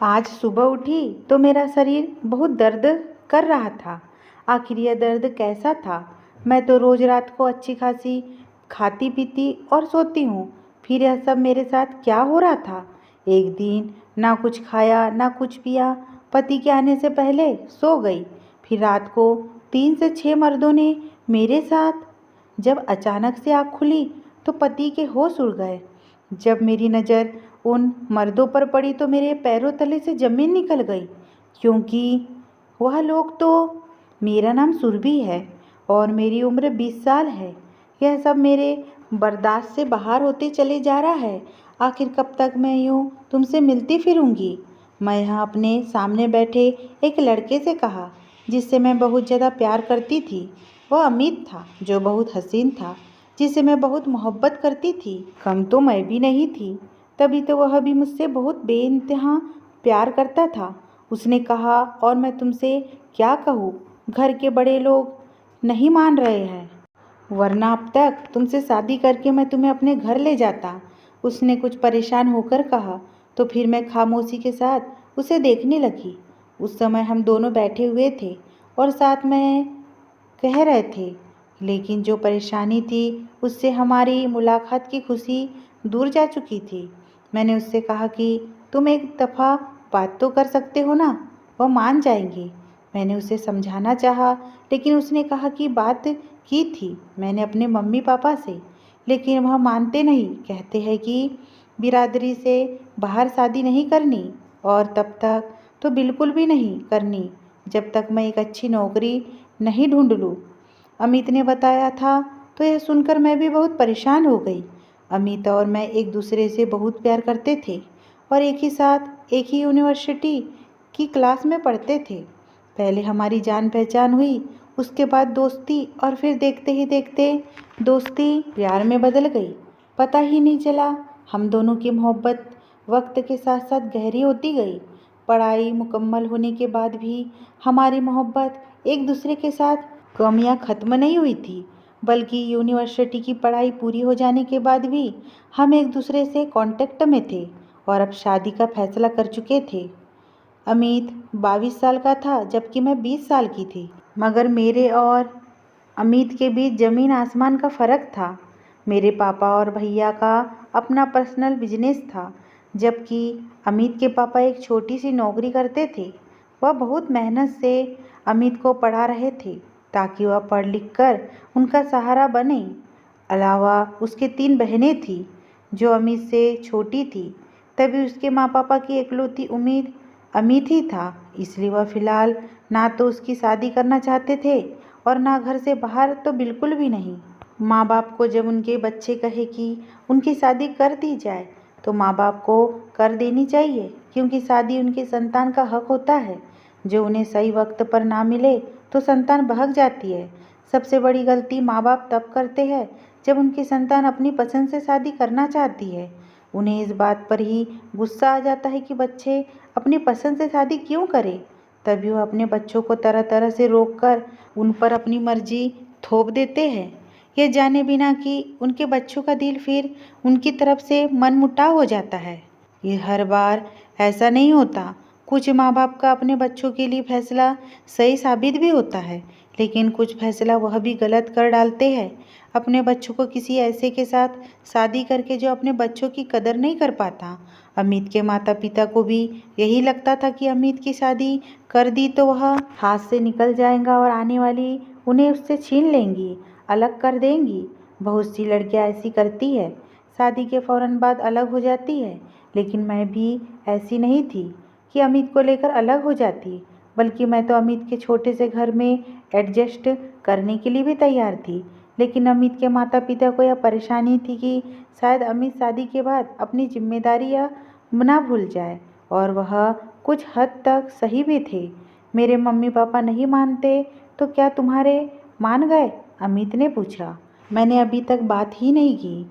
आज सुबह उठी तो मेरा शरीर बहुत दर्द कर रहा था। आखिर यह दर्द कैसा था? मैं तो रोज़ रात को अच्छी खासी खाती पीती और सोती हूँ। फिर यह सब मेरे साथ क्या हो रहा था? एक दिन ना कुछ खाया ना कुछ पिया, पति के आने से पहले सो गई। फिर रात को 3 से 6 मर्दों ने मेरे साथ। जब अचानक से आँख खुली तो पति के होश उड़ गए। जब मेरी नज़र उन मर्दों पर पड़ी तो मेरे पैरों तले से ज़मीन निकल गई, क्योंकि वह लोग तो मेरा नाम सुरभि है और मेरी उम्र 20 साल है। यह सब मेरे बर्दाश्त से बाहर होते चले जा रहा है। आखिर कब तक मैं यूँ तुमसे मिलती फिरूंगी? मैं यहाँ अपने सामने बैठे एक लड़के से कहा, जिससे मैं बहुत ज़्यादा प्यार करती थी। वह अमित था, जो बहुत हसीन था, जिसे मैं बहुत मोहब्बत करती थी। कम तो मैं भी नहीं थी, तभी तो वह भी मुझसे बहुत बेइंतहा प्यार करता था। उसने कहा, और मैं तुमसे क्या कहूँ, घर के बड़े लोग नहीं मान रहे हैं, वरना अब तक तुमसे शादी करके मैं तुम्हें अपने घर ले जाता। उसने कुछ परेशान होकर कहा। तो फिर मैं खामोशी के साथ उसे देखने लगी। उस समय हम दोनों बैठे हुए थे और साथ में कह रहे थे, लेकिन जो परेशानी थी उससे हमारी मुलाकात की खुशी दूर जा चुकी थी। मैंने उससे कहा कि तुम एक दफ़ा बात तो कर सकते हो ना, वह मान जाएंगे। मैंने उसे समझाना चाहा, लेकिन उसने कहा कि बात की थी मैंने अपने मम्मी पापा से, लेकिन वह मानते नहीं। कहते हैं कि बिरादरी से बाहर शादी नहीं करनी, और तब तक तो बिल्कुल भी नहीं करनी जब तक मैं एक अच्छी नौकरी नहीं ढूंढ लूँ। अमित ने बताया था। तो यह सुनकर मैं भी बहुत परेशान हो गई। अमित और मैं एक दूसरे से बहुत प्यार करते थे और एक ही साथ एक ही यूनिवर्सिटी की क्लास में पढ़ते थे। पहले हमारी जान पहचान हुई, उसके बाद दोस्ती, और फिर देखते ही देखते दोस्ती प्यार में बदल गई। पता ही नहीं चला हम दोनों की मोहब्बत वक्त के साथ साथ गहरी होती गई। पढ़ाई मुकम्मल होने के बाद भी हमारी मोहब्बत एक दूसरे के साथ कम या ख़त्म नहीं हुई थी, बल्कि यूनिवर्सिटी की पढ़ाई पूरी हो जाने के बाद भी हम एक दूसरे से कांटेक्ट में थे और अब शादी का फैसला कर चुके थे। अमित 22 साल का था, जबकि मैं 20 साल की थी। मगर मेरे और अमित के बीच ज़मीन आसमान का फ़र्क था। मेरे पापा और भैया का अपना पर्सनल बिजनेस था, जबकि अमित के पापा एक छोटी सी नौकरी करते थे। वह बहुत मेहनत से अमित को पढ़ा रहे थे ताकि वह पढ़ लिख कर उनका सहारा बने। अलावा उसके 3 बहनें थीं, जो अमित से छोटी थी। तभी उसके माँ पापा की इकलौती उम्मीद अमित ही था, इसलिए वह फिलहाल ना तो उसकी शादी करना चाहते थे और ना घर से बाहर, तो बिल्कुल भी नहीं। माँ बाप को जब उनके बच्चे कहे कि उनकी शादी कर दी जाए, तो माँ बाप को कर देनी चाहिए, क्योंकि शादी उनके संतान का हक होता है। जो उन्हें सही वक्त पर ना मिले तो संतान बहक जाती है। सबसे बड़ी गलती माँ बाप तब करते हैं जब उनकी संतान अपनी पसंद से शादी करना चाहती है। उन्हें इस बात पर ही गुस्सा आ जाता है कि बच्चे अपनी पसंद से शादी क्यों करें। तभी वो अपने बच्चों को तरह तरह से रोककर उन पर अपनी मर्जी थोप देते हैं, ये जाने बिना कि उनके बच्चों का दिल फिर उनकी तरफ से मनमुटाव हो जाता है। ये हर बार ऐसा नहीं होता। कुछ माँ बाप का अपने बच्चों के लिए फैसला सही साबित भी होता है, लेकिन कुछ फैसला वह भी गलत कर डालते हैं। अपने बच्चों को किसी ऐसे के साथ शादी करके जो अपने बच्चों की कदर नहीं कर पाता। अमित के माता पिता को भी यही लगता था कि अमित की शादी कर दी तो वह हाथ से निकल जाएगा और आने वाली उन्हें उससे छीन लेंगी, अलग कर देंगी। बहुत सी लड़कियां ऐसी करती है, शादी के फ़ौरन बाद अलग हो जाती है, लेकिन मैं भी ऐसी नहीं थी कि अमित को लेकर अलग हो जाती, बल्कि मैं तो अमित के छोटे से घर में एडजस्ट करने के लिए भी तैयार थी। लेकिन अमित के माता पिता को यह परेशानी थी कि शायद अमित शादी के बाद अपनी जिम्मेदारियां ना भूल जाए, और वह कुछ हद तक सही भी थे। मेरे मम्मी पापा नहीं मानते तो क्या तुम्हारे मान गए? अमित ने पूछा। मैंने अभी तक बात ही नहीं की।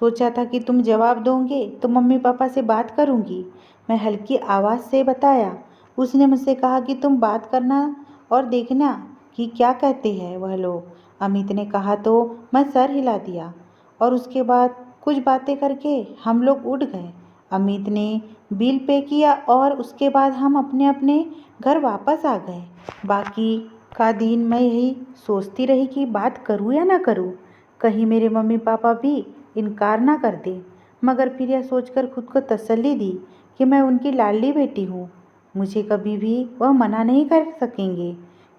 सोचा था कि तुम जवाब दोगे तो मम्मी पापा से बात करूंगी, मैं हल्की आवाज़ से बताया। उसने मुझसे कहा कि तुम बात करना और देखना कि क्या कहते हैं वह लोग। अमित ने कहा तो मैं सर हिला दिया, और उसके बाद कुछ बातें करके हम लोग उठ गए। अमित ने बिल पे किया और उसके बाद हम अपने अपने घर वापस आ गए। बाकी का दिन मैं यही सोचती रही कि बात करूँ या ना करूँ, कहीं मेरे मम्मी पापा भी इनकार ना कर दें। मगर फिर यह सोचकर खुद को तसल्ली दी कि मैं उनकी लाडली बेटी हूँ। मुझे कभी भी वह मना नहीं कर सकेंगे,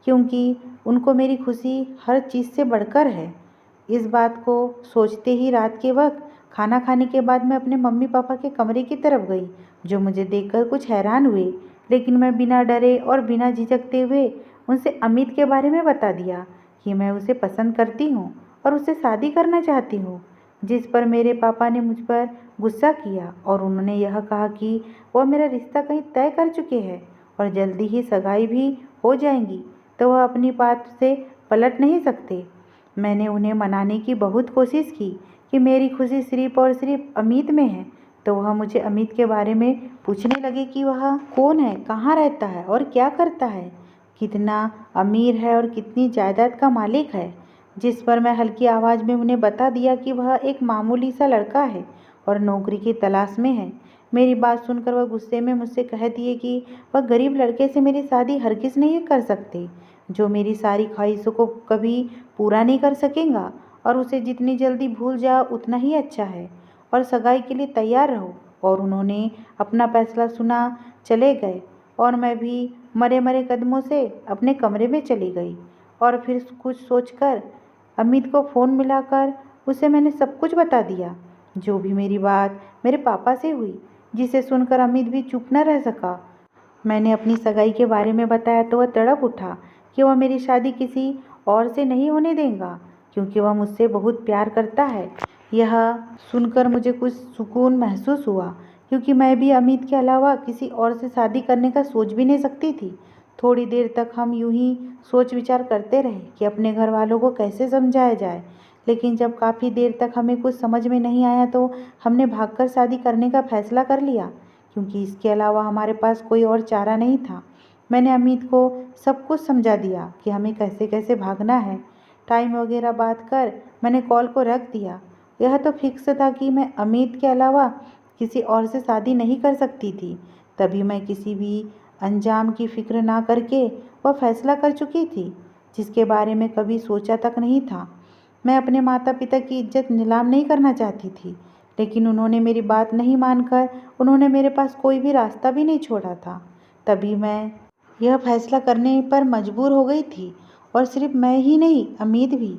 क्योंकि उनको मेरी खुशी हर चीज़ से बढ़कर है। इस बात को सोचते ही रात के वक्त खाना खाने के बाद मैं अपने मम्मी पापा के कमरे की तरफ गई, जो मुझे देखकर कुछ हैरान हुए। लेकिन मैं बिना डरे और बिना झिझकते हुए उनसे अमित के बारे में बता दिया कि मैं उसे पसंद करती हूँ और उससे शादी करना चाहती हूँ। जिस पर मेरे पापा ने मुझ पर गुस्सा किया और उन्होंने यह कहा कि वह मेरा रिश्ता कहीं तय कर चुके हैं और जल्दी ही सगाई भी हो जाएंगी, तो वह अपनी बात से पलट नहीं सकते। मैंने उन्हें मनाने की बहुत कोशिश की कि मेरी खुशी सिर्फ और सिर्फ अमित में है, तो वह मुझे अमित के बारे में पूछने लगे कि वह कौन है, कहाँ रहता है और क्या करता है, कितना अमीर है और कितनी जायदाद का मालिक है। जिस पर मैं हल्की आवाज़ में उन्हें बता दिया कि वह एक मामूली सा लड़का है और नौकरी की तलाश में है। मेरी बात सुनकर वह गुस्से में मुझसे कह दिए कि वह गरीब लड़के से मेरी शादी हरगिज़ नहीं कर सकते, जो मेरी सारी ख्वाहिशों को कभी पूरा नहीं कर सकेगा, और उसे जितनी जल्दी भूल जाओ उतना ही अच्छा है, और सगाई के लिए तैयार रहो। और उन्होंने अपना फैसला सुना चले गए और मैं भी मरे मरे कदमों से अपने कमरे में चली गई। और फिर कुछ सोचकर अमित को फ़ोन मिलाकर उसे मैंने सब कुछ बता दिया, जो भी मेरी बात मेरे पापा से हुई, जिसे सुनकर अमित भी चुप न रह सका। मैंने अपनी सगाई के बारे में बताया तो वह तड़प उठा कि वह मेरी शादी किसी और से नहीं होने देगा, क्योंकि वह मुझसे बहुत प्यार करता है। यह सुनकर मुझे कुछ सुकून महसूस हुआ, क्योंकि मैं भी अमित के अलावा किसी और से शादी करने का सोच भी नहीं सकती थी। थोड़ी देर तक हम यूं ही सोच विचार करते रहे कि अपने घर वालों को कैसे समझाया जाए, लेकिन जब काफ़ी देर तक हमें कुछ समझ में नहीं आया तो हमने भागकर शादी करने का फैसला कर लिया, क्योंकि इसके अलावा हमारे पास कोई और चारा नहीं था। मैंने अमित को सब कुछ समझा दिया कि हमें कैसे कैसे भागना है। टाइम वगैरह बात कर मैंने कॉल को रख दिया। यह तो फिक्स था कि मैं अमित के अलावा किसी और से शादी नहीं कर सकती थी। तभी मैं किसी भी अंजाम की फिक्र ना करके वह फैसला कर चुकी थी, जिसके बारे में कभी सोचा तक नहीं था। मैं अपने माता पिता की इज्जत नीलाम नहीं करना चाहती थी, लेकिन उन्होंने मेरी बात नहीं मानकर उन्होंने मेरे पास कोई भी रास्ता भी नहीं छोड़ा था। तभी मैं यह फैसला करने पर मजबूर हो गई थी, और सिर्फ मैं ही नहीं, अमित भी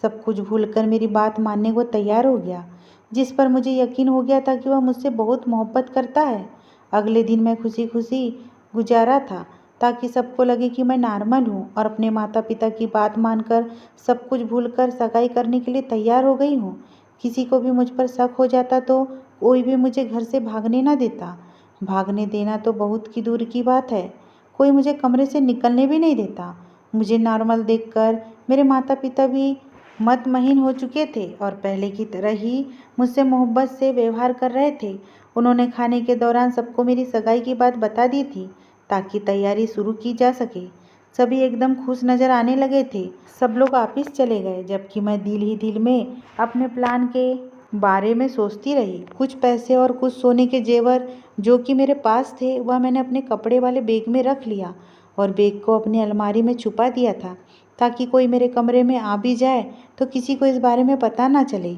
सब कुछ भूलकर मेरी बात मानने को तैयार हो गया, जिस पर मुझे यकीन हो गया था कि वह मुझसे बहुत मोहब्बत करता है। अगले दिन मैं खुशी खुशी गुजारा था, ताकि सबको लगे कि मैं नॉर्मल हूँ और अपने माता पिता की बात मानकर सब कुछ भूलकर सगाई करने के लिए तैयार हो गई हूँ। किसी को भी मुझ पर शक हो जाता तो कोई भी मुझे घर से भागने ना देता। भागने देना तो बहुत की दूर की बात है, कोई मुझे कमरे से निकलने भी नहीं देता। मुझे नॉर्मल देखकर मेरे माता पिता भी मतमहीन हो चुके थे और पहले की तरह ही मुझसे मोहब्बत से व्यवहार कर रहे थे। उन्होंने खाने के दौरान सबको मेरी सगाई की बात बता दी थी, ताकि तैयारी शुरू की जा सके। सभी एकदम खुश नज़र आने लगे थे। सब लोग ऑफिस चले गए, जबकि मैं दिल ही दिल में अपने प्लान के बारे में सोचती रही। कुछ पैसे और कुछ सोने के जेवर जो कि मेरे पास थे, वह मैंने अपने कपड़े वाले बैग में रख लिया और बैग को अपनी अलमारी में छुपा दिया था, ताकि कोई मेरे कमरे में आ भी जाए तो किसी को इस बारे में पता ना चले।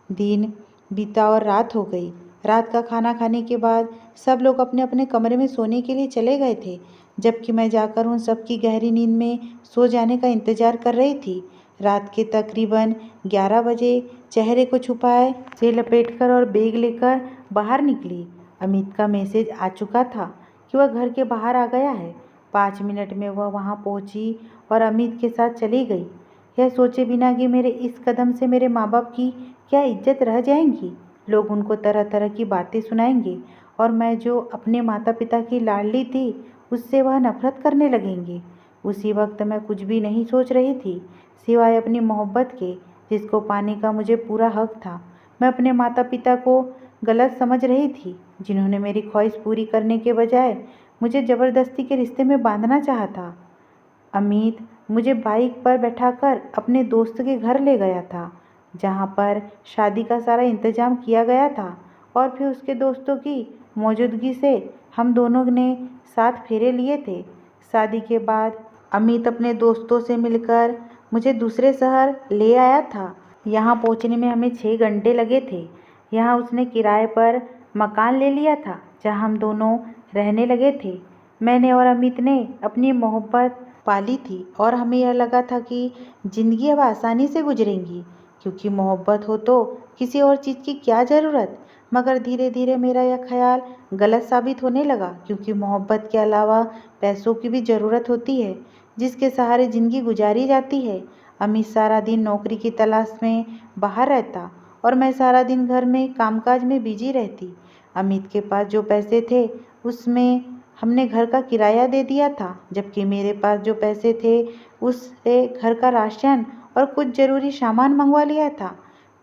दिन बीता और रात हो गई। रात का खाना खाने के बाद सब लोग अपने अपने कमरे में सोने के लिए चले गए थे, जबकि मैं जाकर उन सब की गहरी नींद में सो जाने का इंतज़ार कर रही थी। रात के तकरीबन 11 बजे चेहरे को छुपाए से लपेटकर और बैग लेकर बाहर निकली। अमित का मैसेज आ चुका था कि वह घर के बाहर आ गया है। 5 मिनट में वह वहां पहुंची और अमित के साथ चली गई, यह सोचे बिना कि मेरे इस कदम से मेरे माँ बाप की क्या इज्जत रह जाएंगी। लोग उनको तरह तरह की बातें सुनाएंगे और मैं जो अपने माता पिता की लाडली थी उससे वह नफरत करने लगेंगे। उसी वक्त मैं कुछ भी नहीं सोच रही थी, सिवाय अपनी मोहब्बत के, जिसको पाने का मुझे पूरा हक था। मैं अपने माता पिता को गलत समझ रही थी, जिन्होंने मेरी ख्वाहिश पूरी करने के बजाय मुझे ज़बरदस्ती के रिश्ते में बांधना चाहा था। अमित मुझे बाइक पर बैठाकर अपने दोस्त के घर ले गया था, जहाँ पर शादी का सारा इंतजाम किया गया था, और फिर उसके दोस्तों की मौजूदगी से हम दोनों ने 7 फेरे लिए थे। शादी के बाद अमित अपने दोस्तों से मिलकर मुझे दूसरे शहर ले आया था। यहाँ पहुँचने में हमें 6 घंटे लगे थे। यहाँ उसने किराए पर मकान ले लिया था जहाँ हम दोनों रहने लगे थे। मैंने और अमित ने अपनी मोहब्बत पाली थी और हमें यह लगा था कि ज़िंदगी अब आसानी से गुजरेंगी, क्योंकि मोहब्बत हो तो किसी और चीज़ की क्या ज़रूरत। मगर धीरे धीरे मेरा यह ख्याल गलत साबित होने लगा, क्योंकि मोहब्बत के अलावा पैसों की भी ज़रूरत होती है जिसके सहारे ज़िंदगी गुजारी जाती है। अमित सारा दिन नौकरी की तलाश में बाहर रहता और मैं सारा दिन घर में कामकाज में बिजी रहती। अमित के पास जो पैसे थे उसमें हमने घर का किराया दे दिया था, जबकि मेरे पास जो पैसे थे उससे घर का राशन और कुछ ज़रूरी सामान मंगवा लिया था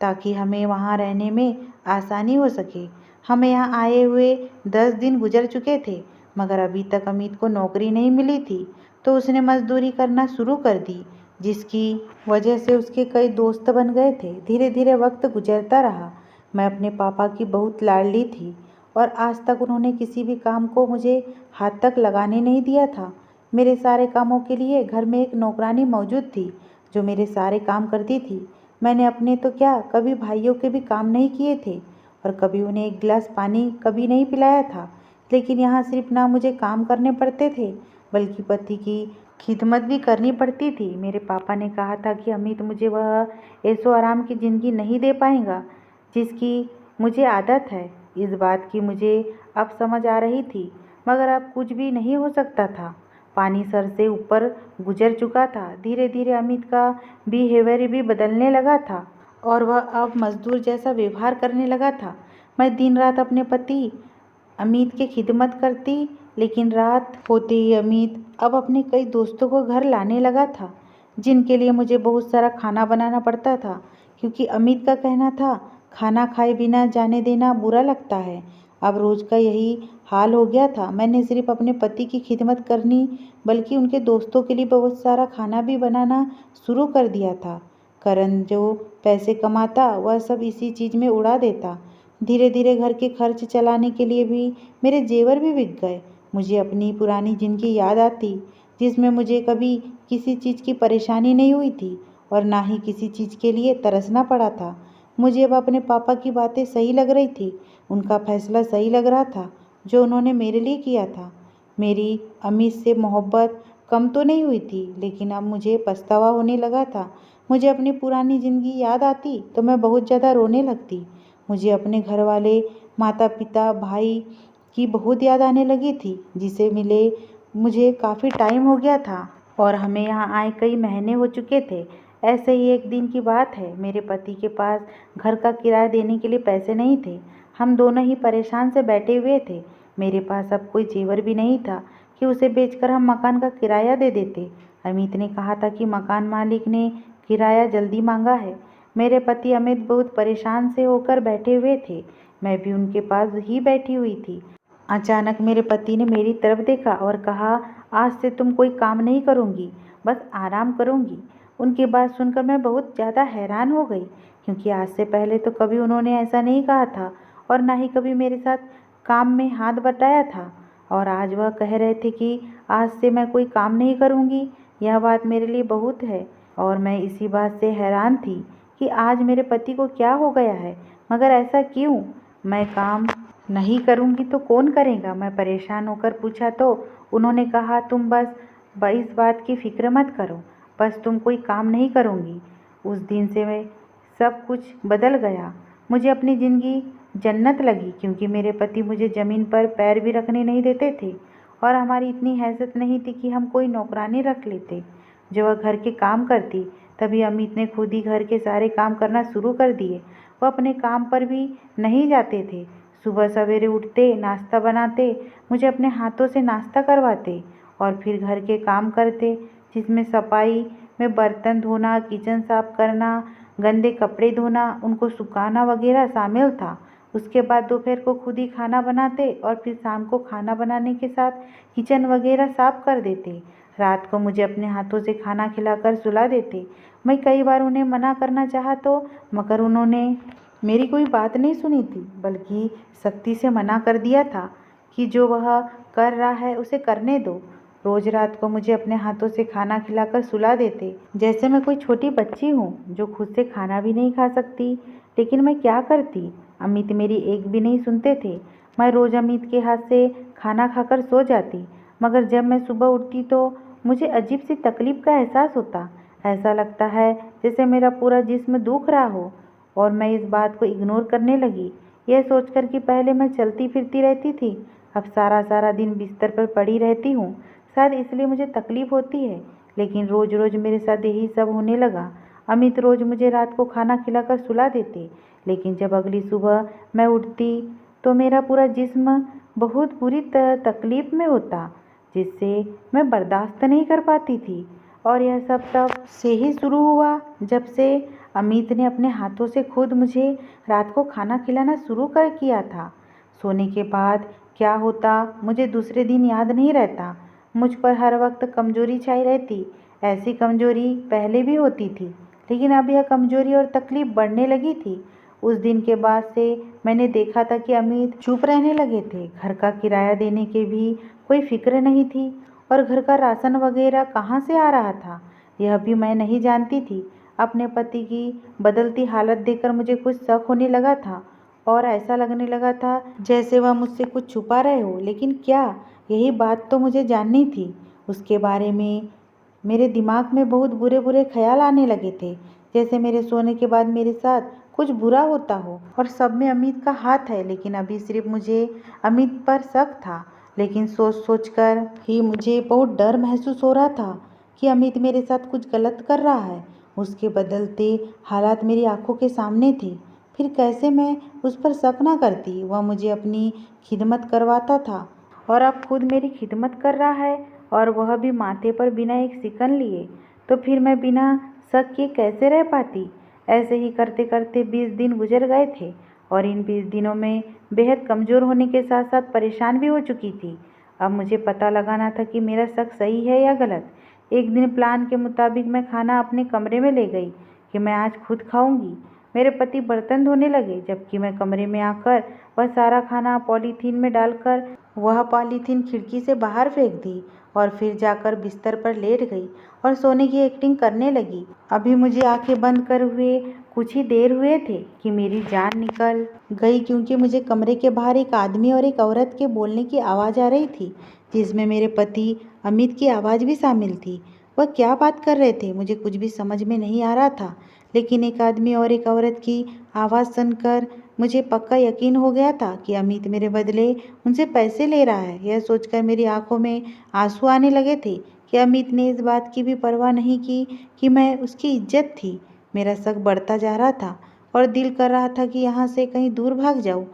ताकि हमें वहाँ रहने में आसानी हो सके। हमें यहाँ आए हुए 10 दिन गुजर चुके थे, मगर अभी तक अमित को नौकरी नहीं मिली थी, तो उसने मजदूरी करना शुरू कर दी, जिसकी वजह से उसके कई दोस्त बन गए थे। धीरे धीरे वक्त गुजरता रहा। मैं अपने पापा की बहुत लाडली थी और आज तक उन्होंने किसी भी काम को मुझे हाथ तक लगाने नहीं दिया था। मेरे सारे कामों के लिए घर में एक नौकरानी मौजूद थी जो मेरे सारे काम करती थी। मैंने अपने तो क्या, कभी भाइयों के भी काम नहीं किए थे और कभी उन्हें एक गिलास पानी कभी नहीं पिलाया था। लेकिन यहाँ सिर्फ ना मुझे काम करने पड़ते थे, बल्कि पति की खिदमत भी करनी पड़ती थी। मेरे पापा ने कहा था कि अमित मुझे वह ऐशो आराम की ज़िंदगी नहीं दे पाएगा जिसकी मुझे आदत है। इस बात की मुझे अब समझ आ रही थी, मगर अब कुछ भी नहीं हो सकता था। पानी सर से ऊपर गुजर चुका था। धीरे धीरे अमित का बिहेवियर भी बदलने लगा था और वह अब मजदूर जैसा व्यवहार करने लगा था। मैं दिन रात अपने पति अमित की खिदमत करती, लेकिन रात होते ही अमित अब अपने कई दोस्तों को घर लाने लगा था, जिनके लिए मुझे बहुत सारा खाना बनाना पड़ता था, क्योंकि अमित का कहना था खाना खाए बिना जाने देना बुरा लगता है। अब रोज़ का यही हाल हो गया था। मैंने सिर्फ अपने पति की खिदमत करनी, बल्कि उनके दोस्तों के लिए बहुत सारा खाना भी बनाना शुरू कर दिया था। करण जो पैसे कमाता वह सब इसी चीज़ में उड़ा देता। धीरे धीरे घर के खर्च चलाने के लिए भी मेरे जेवर भी बिक गए। मुझे अपनी पुरानी ज़िंदगी याद आती, जिसमें मुझे कभी किसी चीज़ की परेशानी नहीं हुई थी और ना ही किसी चीज़ के लिए तरसना पड़ा था। मुझे अब अपने पापा की बातें सही लग रही थी। उनका फैसला सही लग रहा था जो उन्होंने मेरे लिए किया था। मेरी अमित से मोहब्बत कम तो नहीं हुई थी, लेकिन अब मुझे पछतावा होने लगा था। मुझे अपनी पुरानी ज़िंदगी याद आती तो मैं बहुत ज़्यादा रोने लगती। मुझे अपने घर वाले, माता पिता, भाई की बहुत याद आने लगी थी, जिसे मिले मुझे काफ़ी टाइम हो गया था और हमें यहाँ आए कई महीने हो चुके थे। ऐसे ही एक दिन की बात है, मेरे पति के पास घर का किराया देने के लिए पैसे नहीं थे। हम दोनों ही परेशान से बैठे हुए थे। मेरे पास अब कोई जेवर भी नहीं था कि उसे बेचकर हम मकान का किराया दे देते। अमित ने कहा था कि मकान मालिक ने किराया जल्दी मांगा है। मेरे पति अमित बहुत परेशान से होकर बैठे हुए थे। मैं भी उनके पास ही बैठी हुई थी। अचानक मेरे पति ने मेरी तरफ देखा और कहा, आज से तुम कोई काम नहीं करूँगी, बस आराम करूँगी। उनकी बात सुनकर मैं बहुत ज़्यादा हैरान हो गई, क्योंकि आज से पहले तो कभी उन्होंने ऐसा नहीं कहा था और ना ही कभी मेरे साथ काम में हाथ बटाया था। और आज वह कह रहे थे कि आज से मैं कोई काम नहीं करूँगी। यह बात मेरे लिए बहुत है और मैं इसी बात से हैरान थी कि आज मेरे पति को क्या हो गया है, मगर ऐसा क्यों? मैं काम नहीं करूँगी तो कौन करेगा? मैं परेशान होकर पूछा तो उन्होंने कहा, तुम बस इस बात की फ़िक्र मत करो, बस तुम कोई काम नहीं करूँगी। उस दिन से मैं सब कुछ बदल गया। मुझे अपनी ज़िंदगी जन्नत लगी, क्योंकि मेरे पति मुझे ज़मीन पर पैर भी रखने नहीं देते थे और हमारी इतनी हैसियत नहीं थी कि हम कोई नौकरानी रख लेते जो वह घर के काम करती। तभी अमित ने खुद ही घर के सारे काम करना शुरू कर दिए। वह अपने काम पर भी नहीं जाते थे। सुबह सवेरे उठते, नाश्ता बनाते, मुझे अपने हाथों से नाश्ता करवाते और फिर घर के काम करते, जिसमें सफाई में बर्तन धोना, किचन साफ करना, गंदे कपड़े धोना, उनको सुखाना वगैरह शामिल था। उसके बाद दोपहर को खुद ही खाना बनाते और फिर शाम को खाना बनाने के साथ किचन वगैरह साफ कर देते। रात को मुझे अपने हाथों से खाना खिलाकर सुला देते। मैं कई बार उन्हें मना करना चाहा तो, मगर उन्होंने मेरी कोई बात नहीं सुनी थी, बल्कि सख्ती से मना कर दिया था कि जो वह कर रहा है उसे करने दो। रोज रात को मुझे अपने हाथों से खाना खिलाकर सुला देते, जैसे मैं कोई छोटी बच्ची हूँ जो खुद से खाना भी नहीं खा सकती। लेकिन मैं क्या करती? अमित मेरी एक भी नहीं सुनते थे। मैं रोज अमित के हाथ से खाना खाकर सो जाती, मगर जब मैं सुबह उठती तो मुझे अजीब सी तकलीफ का एहसास होता। ऐसा लगता है जैसे मेरा पूरा जिस्म दुख रहा हो। और मैं इस बात को इग्नोर करने लगी, यह सोचकर कि पहले मैं चलती फिरती रहती थी, अब सारा सारा दिन बिस्तर पर पड़ी रहती हूँ। शायद इसलिए मुझे तकलीफ होती है। लेकिन रोज रोज मेरे साथ यही सब होने लगा। अमित रोज मुझे रात को खाना खिलाकर सुला देते, लेकिन जब अगली सुबह मैं उठती तो मेरा पूरा जिस्म बहुत बुरी तकलीफ में होता, जिससे मैं बर्दाश्त नहीं कर पाती थी। और यह सब तब से ही शुरू हुआ जब से अमित ने अपने हाथों से खुद मुझे रात को खाना खिलाना शुरू कर किया था। सोने के बाद क्या होता मुझे दूसरे दिन याद नहीं रहता। मुझ पर हर वक्त कमजोरी छाई रहती। ऐसी कमजोरी पहले भी होती थी, लेकिन अब यह कमजोरी और तकलीफ बढ़ने लगी थी। उस दिन के बाद से मैंने देखा था कि अमित चुप रहने लगे थे। घर का किराया देने की भी कोई फिक्र नहीं थी, और घर का राशन वगैरह कहाँ से आ रहा था यह भी मैं नहीं जानती थी। अपने पति की बदलती हालत देखकर मुझे कुछ शक होने लगा था, और ऐसा लगने लगा था जैसे वह मुझसे कुछ छुपा रहे हो। लेकिन क्या? यही बात तो मुझे जाननी थी। उसके बारे में मेरे दिमाग में बहुत बुरे बुरे ख्याल आने लगे थे, जैसे मेरे सोने के बाद मेरे साथ कुछ बुरा होता हो, और सब में अमित का हाथ है। लेकिन अभी सिर्फ मुझे अमित पर शक था। लेकिन सोच सोच कर ही मुझे बहुत डर महसूस हो रहा था कि अमित मेरे साथ कुछ गलत कर रहा है। उसके बदलते हालात मेरी आंखों के सामने थे। फिर कैसे मैं उस पर शक ना करती? वह मुझे अपनी खिदमत करवाता था, और अब खुद मेरी खिदमत कर रहा है, और वह भी माथे पर बिना एक सिकन लिए। तो फिर मैं बिना शक किए कैसे रह पाती? ऐसे ही करते करते 20 दिन गुजर गए थे, और इन 20 दिनों में बेहद कमज़ोर होने के साथ साथ परेशान भी हो चुकी थी। अब मुझे पता लगाना था कि मेरा शक सही है या गलत। एक दिन प्लान के मुताबिक मैं खाना अपने कमरे में ले गई कि मैं आज खुद खाऊंगी। मेरे पति बर्तन धोने लगे, जबकि मैं कमरे में आकर वह सारा खाना पॉलीथीन में डालकर वह पॉलीथीन खिड़की से बाहर फेंक दी, और फिर जाकर बिस्तर पर लेट गई और सोने की एक्टिंग करने लगी। अभी मुझे आंखें बंद कर हुए कुछ ही देर हुए थे कि मेरी जान निकल गई, क्योंकि मुझे कमरे के बाहर एक आदमी और एक औरत के बोलने की आवाज़ आ रही थी, जिसमें मेरे पति अमित की आवाज़ भी शामिल थी। वह क्या बात कर रहे थे मुझे कुछ भी समझ में नहीं आ रहा था, लेकिन एक आदमी और एक औरत की आवाज़ सुनकर मुझे पक्का यकीन हो गया था कि अमित मेरे बदले उनसे पैसे ले रहा है। यह सोचकर मेरी आंखों में आंसू आने लगे थे कि अमित ने इस बात की भी परवाह नहीं की कि मैं उसकी इज्जत थी। मेरा शक बढ़ता जा रहा था, और दिल कर रहा था कि यहाँ से कहीं दूर भाग जाऊँ।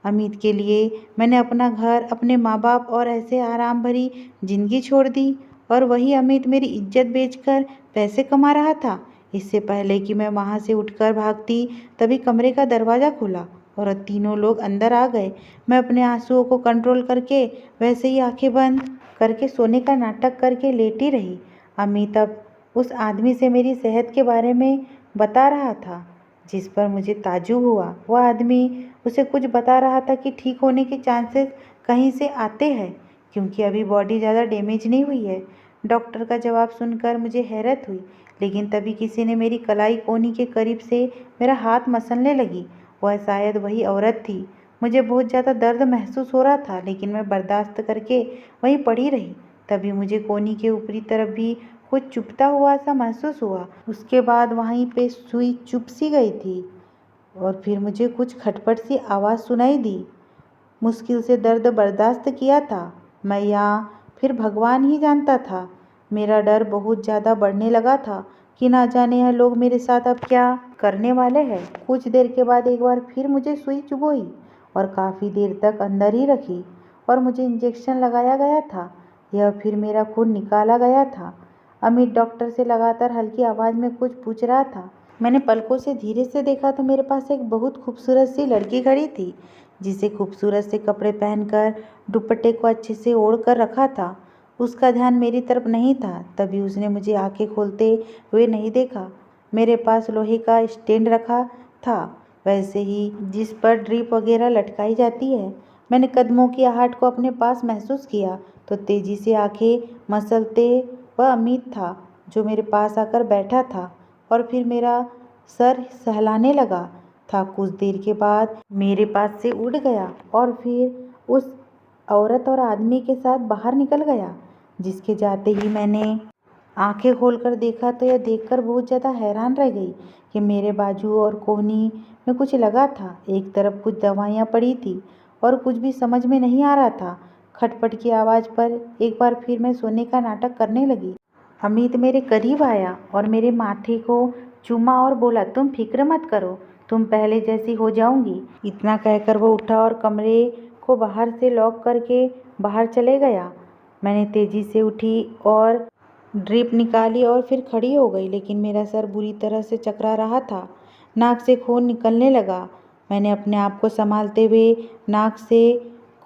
अमित के लिए मैंने अपना घर, अपने माँ बाप और ऐसे आराम भरी जिंदगी छोड़ दी, और वही अमित मेरी इज्जत बेचकर पैसे कमा रहा था। इससे पहले कि मैं वहाँ से उठकर भागती, तभी कमरे का दरवाज़ा खुला और तीनों लोग अंदर आ गए। मैं अपने आंसुओं को कंट्रोल करके वैसे ही आंखें बंद करके सोने का नाटक करके लेटी रही। अमित अब उस आदमी से मेरी सेहत के बारे में बता रहा था, जिस पर मुझे ताज्जुब हुआ। वह आदमी उसे कुछ बता रहा था कि ठीक होने के चांसेस कहीं से आते हैं, क्योंकि अभी बॉडी ज़्यादा डैमेज नहीं हुई है। डॉक्टर का जवाब सुनकर मुझे हैरत हुई, लेकिन तभी किसी ने मेरी कलाई कोहनी के करीब से मेरा हाथ मसलने लगी। वह शायद वही औरत थी। मुझे बहुत ज़्यादा दर्द महसूस हो रहा था, लेकिन मैं बर्दाश्त करके वहीं पड़ी रही। तभी मुझे कोहनी के ऊपरी तरफ भी कुछ चुभता हुआ सा महसूस हुआ। उसके बाद वहीं पे सुई चुभ सी गई थी, और फिर मुझे कुछ खटपट सी आवाज़ सुनाई दी। मुश्किल से दर्द बर्दाश्त किया था मैं, या फिर भगवान ही जानता था। मेरा डर बहुत ज़्यादा बढ़ने लगा था कि ना जाने यह लोग मेरे साथ अब क्या करने वाले हैं। कुछ देर के बाद एक बार फिर मुझे सुई चुभोई, और काफ़ी देर तक अंदर ही रखी, और मुझे इंजेक्शन लगाया गया था। यह फिर मेरा खून निकाला गया था। अमित डॉक्टर से लगातार हल्की आवाज़ में कुछ पूछ रहा था। मैंने पलकों से धीरे से देखा तो मेरे पास एक बहुत खूबसूरत सी लड़की खड़ी थी, जिसे खूबसूरत से कपड़े पहनकर दुपट्टे को अच्छे से ओढ़ कर रखा था। उसका ध्यान मेरी तरफ नहीं था। तभी उसने मुझे आंखें खोलते हुए नहीं देखा। मेरे पास लोहे का स्टैंड रखा था, वैसे ही जिस पर ड्रिप वगैरह लटकाई जाती है। मैंने कदमों की आहट को अपने पास महसूस किया तो तेजी से आंखें मसलते वह अमित था जो मेरे पास आकर बैठा था और फिर मेरा सर सहलाने लगा था। कुछ देर के बाद मेरे पास से उड़ गया और फिर उस औरत और आदमी के साथ बाहर निकल गया। जिसके जाते ही मैंने आंखें खोलकर देखा तो यह देखकर बहुत ज़्यादा हैरान रह गई कि मेरे बाजू और कोहनी में कुछ लगा था। एक तरफ कुछ दवाइयाँ पड़ी थी और कुछ भी समझ में नहीं आ रहा था। खटपट की आवाज़ पर एक बार फिर मैं सोने का नाटक करने लगी। अमित मेरे करीब आया और मेरे माथे को चूमा और बोला, तुम फिक्र मत करो, तुम पहले जैसी हो जाऊंगी। इतना कहकर वो उठा और कमरे को बाहर से लॉक करके बाहर चले गया। मैंने तेजी से उठी और ड्रिप निकाली और फिर खड़ी हो गई, लेकिन मेरा सर बुरी तरह से चकरा रहा था। नाक से खून निकलने लगा। मैंने अपने आप को संभालते हुए नाक से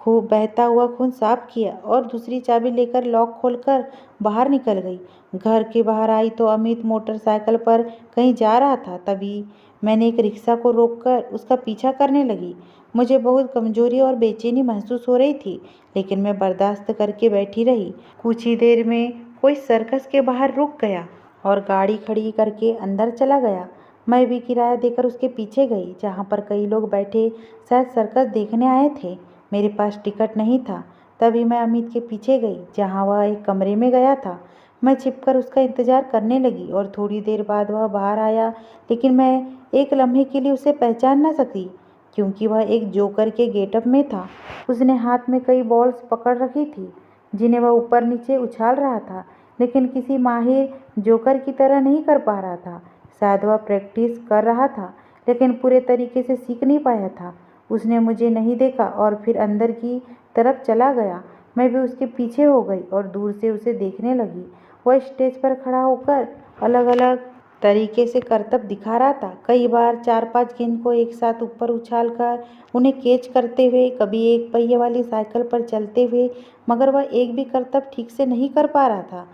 खूब बहता हुआ खून साफ किया और दूसरी चाबी लेकर लॉक खोलकर बाहर निकल गई। घर के बाहर आई तो अमित मोटरसाइकिल पर कहीं जा रहा था। तभी मैंने एक रिक्शा को रोककर उसका पीछा करने लगी। मुझे बहुत कमजोरी और बेचैनी महसूस हो रही थी, लेकिन मैं बर्दाश्त करके बैठी रही। कुछ ही देर में कोई सर्कस के बाहर रुक गया और गाड़ी खड़ी करके अंदर चला गया। मैं भी किराया देकर उसके पीछे गई, जहाँ पर कई लोग बैठे शायद सर्कस देखने आए थे। मेरे पास टिकट नहीं था। तभी मैं अमित के पीछे गई, जहाँ वह एक कमरे में गया था। मैं छिपकर उसका इंतजार करने लगी और थोड़ी देर बाद वह बाहर आया, लेकिन मैं एक लम्हे के लिए उसे पहचान न सकी, क्योंकि वह एक जोकर के गेटअप में था। उसने हाथ में कई बॉल्स पकड़ रखी थी, जिन्हें वह ऊपर नीचे उछाल रहा था, लेकिन किसी माहिर जोकर की तरह नहीं कर पा रहा था। शायद वह प्रैक्टिस कर रहा था, लेकिन पूरे तरीके से सीख नहीं पाया था। उसने मुझे नहीं देखा और फिर अंदर की तरफ चला गया। मैं भी उसके पीछे हो गई और दूर से उसे देखने लगी। वह स्टेज पर खड़ा होकर अलग अलग तरीके से करतब दिखा रहा था। कई बार 4-5 गेंद को एक साथ ऊपर उछालकर उन्हें कैच करते हुए, कभी एक पहिए वाली साइकिल पर चलते हुए, मगर वह एक भी करतब ठीक से नहीं कर पा रहा था।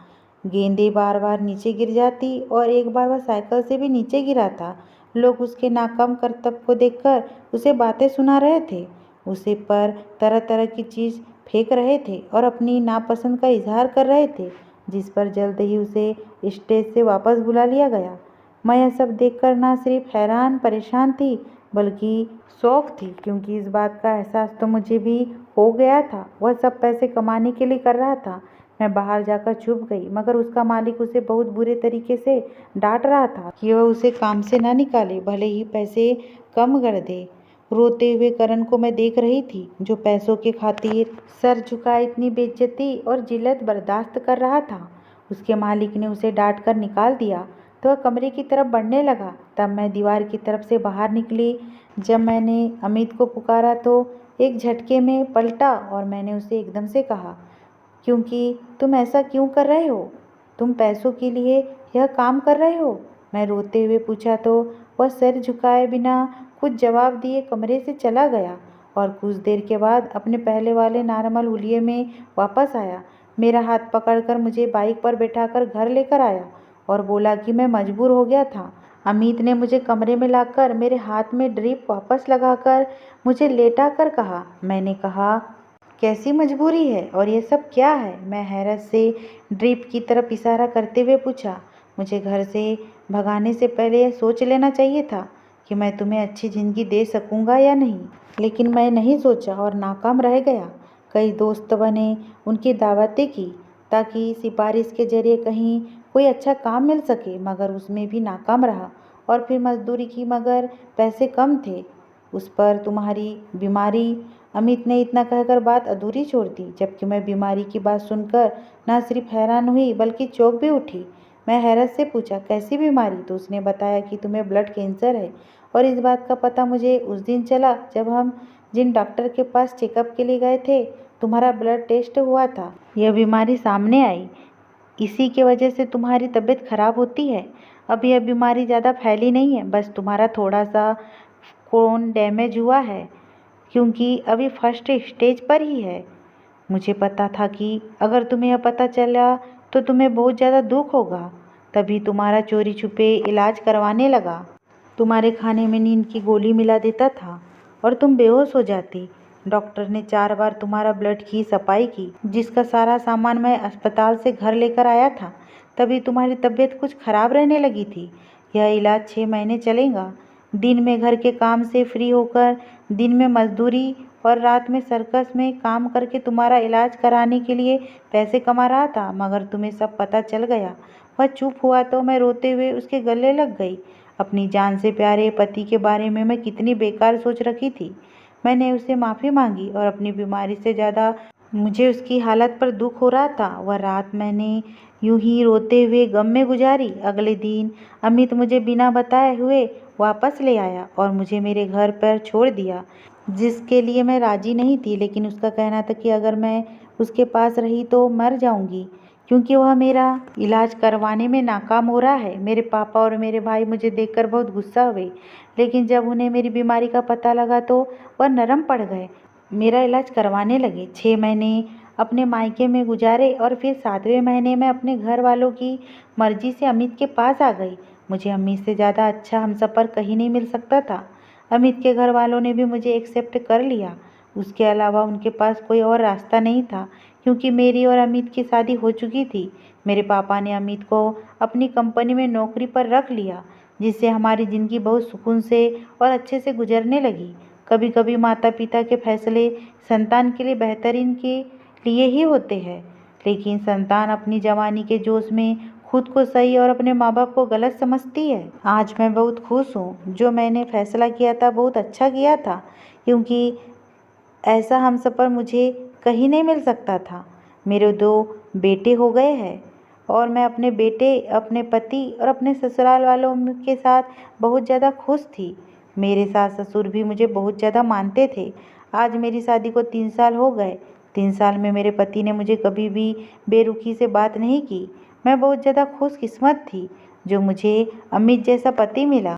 गेंदें बार बार नीचे गिर जाती और एक बार वह साइकिल से भी नीचे गिरा था। लोग उसके नाकाम करतब को देखकर उसे बातें सुना रहे थे, उसे पर तरह तरह की चीज़ फेंक रहे थे और अपनी नापसंद का इजहार कर रहे थे, जिस पर जल्द ही उसे स्टेज से वापस बुला लिया गया। मैं यह सब देखकर ना सिर्फ हैरान परेशान थी, बल्कि शौक थी, क्योंकि इस बात का एहसास तो मुझे भी हो गया था। वह सब पैसे कमाने के लिए कर रहा था। मैं बाहर जाकर छुप गई, मगर उसका मालिक उसे बहुत बुरे तरीके से डांट रहा था कि वह उसे काम से ना निकाले, भले ही पैसे कम कर दे। रोते हुए करण को मैं देख रही थी, जो पैसों के खातिर सर झुकाए इतनी बेइज्जती और जिल्लत बर्दाश्त कर रहा था। उसके मालिक ने उसे डांट कर निकाल दिया तो वह कमरे की तरफ बढ़ने लगा। तब मैं दीवार की तरफ से बाहर निकली। जब मैंने अमित को पुकारा तो एक झटके में पलटा और मैंने उसे एकदम से कहा, क्योंकि तुम ऐसा क्यों कर रहे हो? तुम पैसों के लिए यह काम कर रहे हो? मैं रोते हुए पूछा तो वह सिर झुकाए बिना कुछ जवाब दिए कमरे से चला गया और कुछ देर के बाद अपने पहले वाले नॉर्मल हुलिये में वापस आया। मेरा हाथ पकड़कर मुझे बाइक पर बैठाकर घर लेकर आया और बोला कि मैं मजबूर हो गया था। अमित ने मुझे कमरे में लाकर मेरे हाथ में ड्रिप वापस लगाकर मुझे लेटा कर कहा। मैंने कहा, कैसी मजबूरी है और ये सब क्या है? मैं हैरत से ड्रिप की तरफ इशारा करते हुए पूछा। मुझे घर से भगाने से पहले यह सोच लेना चाहिए था कि मैं तुम्हें अच्छी ज़िंदगी दे सकूंगा या नहीं, लेकिन मैं नहीं सोचा और नाकाम रह गया। कई दोस्त बने, उनकी दावतें की ताकि सिफारिश के जरिए कहीं कोई अच्छा काम मिल सके, मगर उसमें भी नाकाम रहा। और फिर मजदूरी की, मगर पैसे कम थे। उस पर तुम्हारी बीमारी। अमित ने इतना कहकर बात अधूरी छोड़ दी, जबकि मैं बीमारी की बात सुनकर न सिर्फ हैरान हुई बल्कि चौंक भी उठी। मैं हैरत से पूछा, कैसी बीमारी? तो उसने बताया कि तुम्हें ब्लड कैंसर है। और इस बात का पता मुझे उस दिन चला जब हम जिन डॉक्टर के पास चेकअप के लिए गए थे, तुम्हारा ब्लड टेस्ट हुआ था। यह बीमारी सामने आई, इसी के वजह से तुम्हारी तबीयत खराब होती है। अब यह बीमारी ज़्यादा फैली नहीं है, बस तुम्हारा थोड़ा सा खून डैमेज हुआ है, क्योंकि अभी फर्स्ट स्टेज पर ही है। मुझे पता था कि अगर तुम्हें यह पता चला तो तुम्हें बहुत ज़्यादा दुख होगा, तभी तुम्हारा चोरी छुपे इलाज करवाने लगा। तुम्हारे खाने में नींद की गोली मिला देता था और तुम बेहोश हो जाती। डॉक्टर ने 4 बार तुम्हारा ब्लड की सफाई की, जिसका सारा सामान मैं अस्पताल से घर लेकर आया था। तभी तुम्हारी तबीयत कुछ खराब रहने लगी थी। यह इलाज 6 महीने चलेगा। दिन में घर के काम से फ्री होकर, दिन में मजदूरी और रात में सर्कस में काम करके तुम्हारा इलाज कराने के लिए पैसे कमा रहा था। मगर तुम्हें सब पता चल गया। वह चुप हुआ तो मैं रोते हुए उसके गले लग गई। अपनी जान से प्यारे पति के बारे में मैं कितनी बेकार सोच रखी थी। मैंने उससे माफ़ी मांगी और अपनी बीमारी से ज़्यादा मुझे उसकी हालत पर दुख हो रहा था। वह रात मैंने यूं ही रोते हुए गम में गुजारी। अगले दिन अमित मुझे बिना बताए हुए वापस ले आया और मुझे मेरे घर पर छोड़ दिया, जिसके लिए मैं राजी नहीं थी। लेकिन उसका कहना था कि अगर मैं उसके पास रही तो मर जाऊंगी, क्योंकि वह मेरा इलाज करवाने में नाकाम हो रहा है। मेरे पापा और मेरे भाई मुझे देखकर बहुत गुस्सा हुए, लेकिन जब उन्हें मेरी बीमारी का पता लगा तो वह नरम पड़ गए, मेरा इलाज करवाने लगे। 6 महीने अपने मायके में गुजारे और फिर 7वें महीने में अपने घर वालों की मर्जी से अमित के पास आ गई। मुझे अमित से ज़्यादा अच्छा हमसफ़र कहीं नहीं मिल सकता था। अमित के घर वालों ने भी मुझे एक्सेप्ट कर लिया। उसके अलावा उनके पास कोई और रास्ता नहीं था, क्योंकि मेरी और अमित की शादी हो चुकी थी। मेरे पापा ने अमित को अपनी कंपनी में नौकरी पर रख लिया, जिससे हमारी ज़िंदगी बहुत सुकून से और अच्छे से गुजरने लगी। कभी कभी माता पिता के फैसले संतान के लिए बेहतरीन के लिए ही होते हैं, लेकिन संतान अपनी जवानी के जोश में खुद को सही और अपने माँ बाप को गलत समझती है। आज मैं बहुत खुश हूँ। जो मैंने फैसला किया था बहुत अच्छा किया था, क्योंकि ऐसा हमसफ़र मुझे कहीं नहीं मिल सकता था। मेरे 2 बेटे हो गए हैं और मैं अपने बेटे, अपने पति और अपने ससुराल वालों के साथ बहुत ज़्यादा खुश थी। मेरे सास ससुर भी मुझे बहुत ज़्यादा मानते थे। आज मेरी शादी को 3 साल हो गए। 3 साल में मेरे पति ने मुझे कभी भी बेरुखी से बात नहीं की। मैं बहुत ज़्यादा खुशकिस्मत थी जो मुझे अमित जैसा पति मिला।